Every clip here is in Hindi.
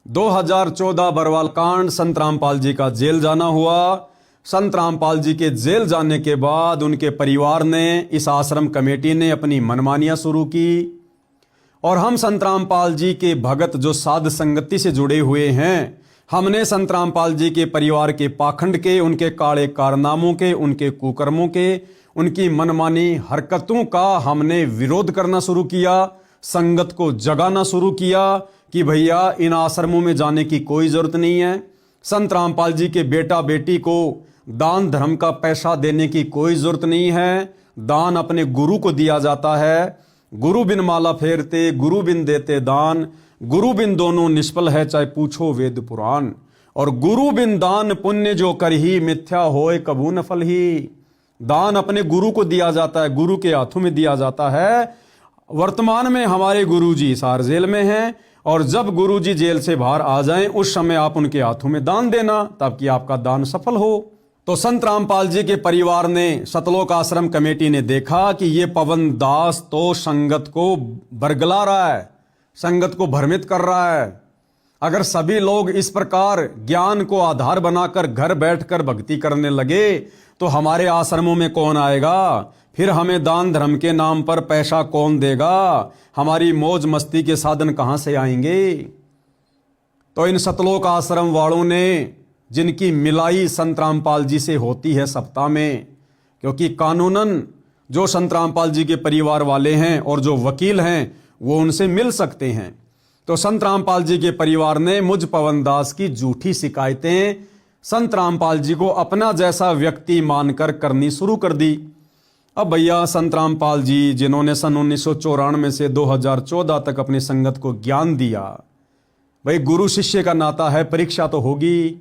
2014 बरवाल कांड, संत रामपाल जी का जेल जाना हुआ। संत रामपाल जी के जेल जाने के बाद उनके परिवार ने, इस आश्रम कमेटी ने अपनी मनमानियां शुरू की और हम संत रामपाल जी के भगत जो साध संगति से जुड़े हुए हैं, हमने संत रामपाल जी के परिवार के पाखंड के, उनके काले कारनामों के, उनके कुकर्मों के, उनकी मनमानी हरकतों का हमने विरोध करना शुरू किया। संगत को जगाना शुरू किया कि भैया इन आश्रमों में जाने की कोई जरूरत नहीं है। संत रामपाल जी के बेटा बेटी को दान धर्म का पैसा देने की कोई जरूरत नहीं है। दान अपने गुरु को दिया जाता है। गुरु बिन माला फेरते, गुरु बिन देते दान, गुरु बिन दोनों निष्फल है, चाहे पूछो वेद पुराण। और गुरु बिन दान पुण्य जो कर ही, मिथ्या होए कबू न फल ही। दान अपने गुरु को दिया जाता है, गुरु के हाथों में दिया जाता है। वर्तमान में हमारे गुरुजी हिसार जेल में हैं और जब गुरुजी जेल से बाहर आ जाएं उस समय आप उनके हाथों में दान देना, ताकि आपका दान सफल हो। तो संत रामपाल जी के परिवार ने, सतलोक आश्रम कमेटी ने देखा कि ये पवन दास तो संगत को बरगला रहा है, संगत को भ्रमित कर रहा है। अगर सभी लोग इस प्रकार ज्ञान को आधार बनाकर घर बैठकर भक्ति करने लगे तो हमारे आश्रमों में कौन आएगा? फिर हमें दान धर्म के नाम पर पैसा कौन देगा? हमारी मौज मस्ती के साधन कहां से आएंगे? तो इन सतलोक आश्रम वालों ने, जिनकी मिलाई संत रामपाल जी से होती है सप्ताह में, क्योंकि कानूनन जो संत रामपाल जी के परिवार वाले हैं और जो वकील हैं वो उनसे मिल सकते हैं, तो संत रामपाल जी के परिवार ने मुझ पवन दास की झूठी शिकायतें संत रामपाल जी को अपना जैसा व्यक्ति मानकर करनी शुरू कर दी। अब भैया संत रामपाल जी, जिन्होंने सन 1994 से 2014 तक अपनी संगत को ज्ञान दिया, भाई गुरु शिष्य का नाता है, परीक्षा तो होगी।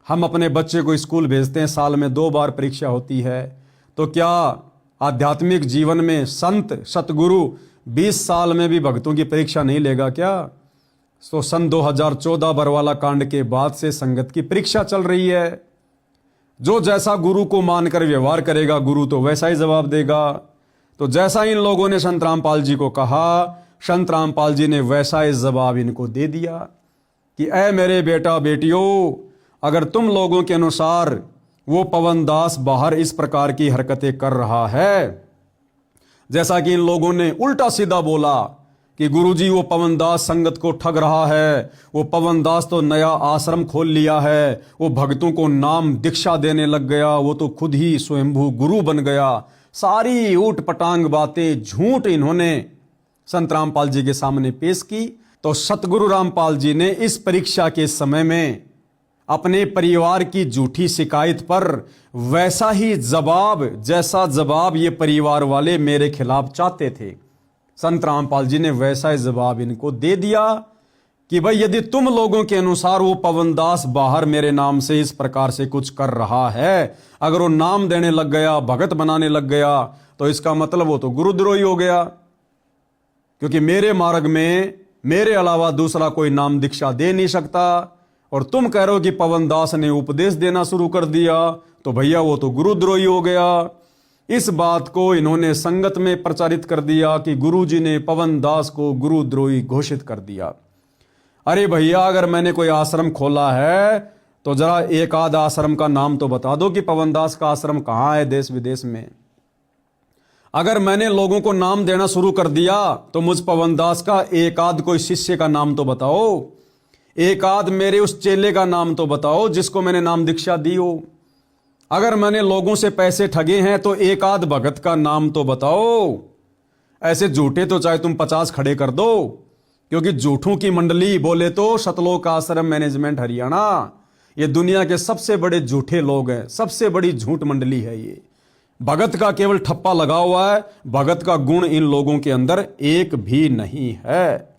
हम अपने बच्चे को स्कूल भेजते हैं, साल में 2 बार परीक्षा होती है। तो क्या आध्यात्मिक जीवन में संत सतगुरु 20 साल में भी भक्तों की परीक्षा नहीं लेगा क्या? तो सन 2014 बरवाला कांड के बाद से संगत की परीक्षा चल रही है। जो जैसा गुरु को मानकर व्यवहार करेगा, गुरु तो वैसा ही जवाब देगा। तो जैसा इन लोगों ने संत रामपाल जी को कहा, संत रामपाल जी ने वैसा ही जवाब इनको दे दिया कि ऐ मेरे बेटा बेटियों, अगर तुम लोगों के अनुसार वो पवन दास बाहर इस प्रकार की हरकतें कर रहा है, जैसा कि इन लोगों ने उल्टा सीधा बोला कि गुरुजी वो पवन दास संगत को ठग रहा है, वो पवन दास तो नया आश्रम खोल लिया है, वो भक्तों को नाम दीक्षा देने लग गया, वो तो खुद ही स्वयंभू गुरु बन गया। सारी ऊट पटांग बातें, झूठ इन्होंने संत रामपाल जी के सामने पेश की। तो सतगुरु रामपाल जी ने इस परीक्षा के समय में अपने परिवार की झूठी शिकायत पर वैसा ही जवाब, जैसा जवाब ये परिवार वाले मेरे खिलाफ चाहते थे, संत रामपाल जी ने वैसा ही जवाब इनको दे दिया कि भाई यदि तुम लोगों के अनुसार वो पवन दास बाहर मेरे नाम से इस प्रकार से कुछ कर रहा है, अगर वो नाम देने लग गया, भगत बनाने लग गया, तो इसका मतलब वो तो गुरुद्रोही हो गया, क्योंकि मेरे मार्ग में मेरे अलावा दूसरा कोई नाम दीक्षा दे नहीं सकता। और तुम कह रहे हो कि पवन दास ने उपदेश देना शुरू कर दिया, तो भैया वो तो गुरुद्रोही हो गया। इस बात को इन्होंने संगत में प्रचारित कर दिया कि गुरुजी ने पवन दास को गुरुद्रोही घोषित कर दिया। अरे भैया, अगर मैंने कोई आश्रम खोला है तो जरा एक आध आश्रम का नाम तो बता दो कि पवन दास का आश्रम कहाँ है देश विदेश में। अगर मैंने लोगों को नाम देना शुरू कर दिया तो मुझ पवन दास का एक आध कोई शिष्य का नाम तो बताओ, एक आध मेरे उस चेले का नाम तो बताओ जिसको मैंने नाम दीक्षा दी हो। अगर मैंने लोगों से पैसे ठगे हैं तो एक आध भगत का नाम तो बताओ। ऐसे झूठे तो चाहे तुम 50 खड़े कर दो, क्योंकि झूठों की मंडली बोले तो सतलोक आश्रम मैनेजमेंट हरियाणा, ये दुनिया के सबसे बड़े झूठे लोग हैं, सबसे बड़ी झूठ मंडली है ये। भगत का केवल ठप्पा लगा हुआ है, भगत का गुण इन लोगों के अंदर एक भी नहीं है।